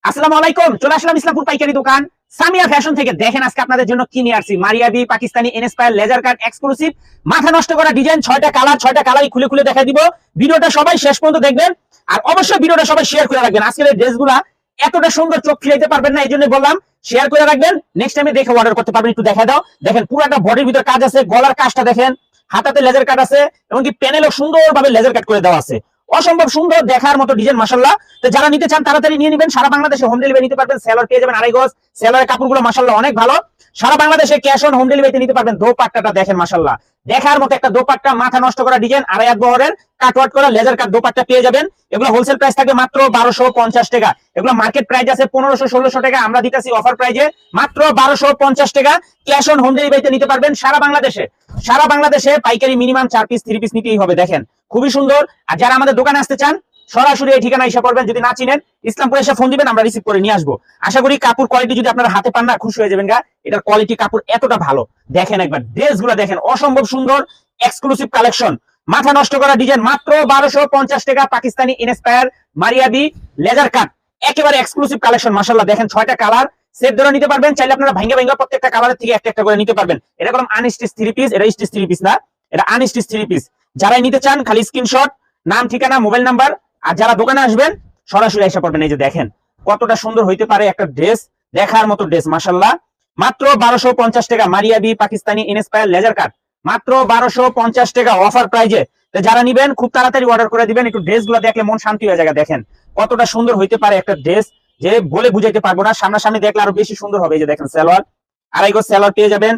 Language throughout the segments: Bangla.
আসসালামু আলাইকুম, চলে আসলাম ইসলামপুর পাইকারি দোকান সামিয়া ফ্যাশন থেকে। দেখেন আজকে আপনাদের জন্য কি নিয়ে আসছি। Maria B Pakistani inspire laser cut exclusive মাথা নষ্ট করা ডিজাইন, 6টা কালারই খুলে খুলে দেখা দিব। ভিডিওটা সবাই শেষ পর্যন্ত দেখবেন, আর অবশ্যই ভিডিওটা সবাই শেয়ার করে রাখবেন। আজকের এই ড্রেসগুলা এতটা সুন্দর, চোখ ফিরাইতে পারবেন না, এই জন্য বললাম শেয়ার করে রাখবেন। নেক্সট টাইমে দেখে অর্ডার করতে পারবেন। একটু দেখা দাও, দেখেন পুরোটা বডির ভিতর কাজ আছে, গলার কাজটা দেখেন, হাতাতে লেজার কাট আছে, এমনকি প্যানেলও সুন্দরভাবে লেজার কাট করে দেওয়া আছে। অসম্ভব সুন্দর, দেখার মতো ডিজাইন মাশাআল্লাহ। তো যারা নিতে চান তাড়াতাড়ি নিয়ে নেবেন। সারা বাংলাদেশে হোম ডেলিভারি নিতে পারবেন। সেলার পেয়ে যাবেন 2.5 গজ। সেলারের কাপড়গুলো মাশাআল্লাহ অনেক ভালো। সারা বাংলাদেশে ক্যাশ অন হোম ডেলিভারিতে নিতে পারবেন। দোপাট্টাটা দেখেন মাশাআল্লাহ, দেখার মতো একটা দোপাট্টা, মাথা নষ্ট করা ডিজাইন, 2.5 বহরের কাটওয়ার্ক করা লেজার কাট দোপাট্টা পেয়ে যাবেন। এগুলো হোলসেল প্রাইস থাকে মাত্র 1250 টাকা। এগুলো মার্কেট প্রাইস আছে 1500-1600 টাকা। আমরা দিতেছি অফার প্রাইজে মাত্র 1250 টাকা। ক্যাশ অন হোম ডেলিভারিতে নিতে পারবেন সারা বাংলাদেশে। সারা বাংলাদেশে পাইকারি মিনিমাম 4 পিস 3 পিস নিতেই হবে। দেখেন খুবই সুন্দর। আর যারা আমাদের দোকানে আসতে চান সরাসরি এই ঠিকানা এসে পড়বেন। যদি না চিনেন ইসলামপুরে এসে ফোন দিবেন, আমরা রিসিভ করে নিয়ে আসবো। আশা করি কাপড় কোয়ালিটি যদি আপনারা হাতে পান না, খুশি হয়ে যাবেন গা। এটার কোয়ালিটি কাপড় এতটা ভালো। দেখেন একবার ড্রেসগুলো দেখেন, অসম্ভব সুন্দর এক্সক্লুসিভ কালেকশন। মাথা নষ্ট করা ডিজাইন মাত্র 1250 টাকা। পাকিস্তানি ইনস্পায়ার মারিয়াবি লেজার কাট একেবারে এক্সক্লুসিভ কালেকশন মাশাআল্লাহ। দেখেন 6টা কালার সেট ধরে নিতে পারবেন। চাইলে আপনারা ভাঙ্গা ভাঙ্গা প্রত্যেকটা কালারের থেকে একটা একটা করে নিতে পারবেন। এটা কোনো আনস্টিচ 3 পিস, এটা স্টিচ 3 পিস না, এটা আনস্টিচ 3 পিস। যারাই নিতে চান খালি স্ক্রিনশট, নাম, ঠিকানা, মোবাইল নাম্বার। আর যারা দোকানে আসবেন সরাসরি এসে পড়বেন। এই যে দেখেন কতটা সুন্দর হইতে পারে একটা ড্রেস, দেখার মতো ড্রেস মাশাআল্লাহ। মাত্র 1250 টাকা। মারিয়াবি পাকিস্তানি ইনস্পায়ার লেজার কাট মাত্র 1250 টাকা অফার প্রাইজে। যারা নিবেন খুব তাড়াতাড়ি অর্ডার করে দিবেন। একটু ড্রেসগুলো দেখলে মন শান্তি হয়ে যায়। দেখেন কতটা সুন্দর হইতে পারে একটা ড্রেস, যে বলে বুঝাইতে পারবো না। সামনাসামনি দেখলে আরো বেশি সুন্দর হবে। এই যে দেখেন সালোয়ার, 2.5 গজ সালোয়ার পেয়ে যাবেন।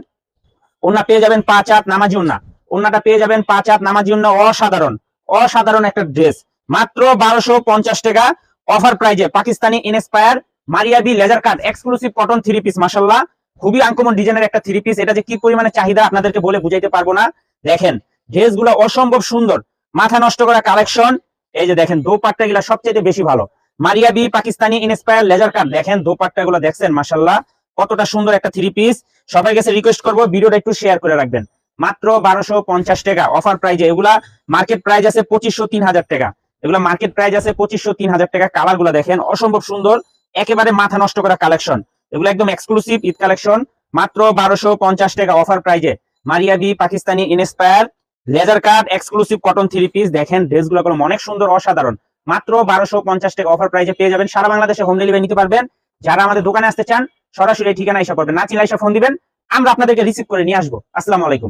ওন্না পেয়ে যাবেন 5 হাত নামাজি ওন্না। ওন্নাটা পেয়ে যাবেন 5 হাত নামাজি ওন্না। অসাধারণ অসাধারণ একটা ড্রেস মাত্র 1250 টাকা অফার প্রাইজে। Pakistani inspire Maria B laser cut exclusive cotton 3 piece মাশাআল্লাহ। খুবই আনকমন ডিজাইনের একটা 3 পিস। এটা যে কি পরিমাণে চাহিদা আপনাদেরকে বলে বুঝাইতে পারবো না। দেখেন ড্রেসগুলো অসম্ভব সুন্দর, মাথা নষ্ট করা কালেকশন। এই যে দেখেন দোপাট্টা গুলা সবচেয়ে বেশি ভালো। মারিয়াবি পাকিস্তানি ইনস্পায়ার লেজার কাট, দেখেন দোপাট্টা গুলো দেখছেন মাশাআল্লাহ কতটা সুন্দর একটা 3 পিস। সবাই কাছে রিকোয়েস্ট করবো ভিডিওটা একটু শেয়ার করে রাখবেন। মাত্র 1250 টাকা অফার প্রাইজে। এগুলা মার্কেট প্রাইস আছে 2500-3000 টাকা। এগুলো মার্কেট প্রাইস আছে 2500-3000 টাকা। কালার গুলা দেখেন অসম্ভব সুন্দর, একেবারে মাথা নষ্ট করা কালেকশন। এগুলো একদম এক্সক্লুসিভ ঈদ কালেকশন মাত্র 1250 টাকা অফার প্রাইজে। Maria B Pakistani inspire laser cut exclusive cotton 3 piece. দেখেন ড্রেসগুলো অনেক সুন্দর, অসাধারণ। মাত্র 1250 টাকা অফার প্রাইজে পেয়ে যাবেন। সারা বাংলাদেশে হোম ডেলিভারি নিতে পারবেন। যারা আমাদের দোকানে আসতে চান সরাসরি ঠিকানা এসে পড়বেন, না চিনলে এসে ফোন দিবেন, আমরা আপনাদেরকে রিসিভ করে নিয়ে আসবো। আসসালামু আলাইকুম।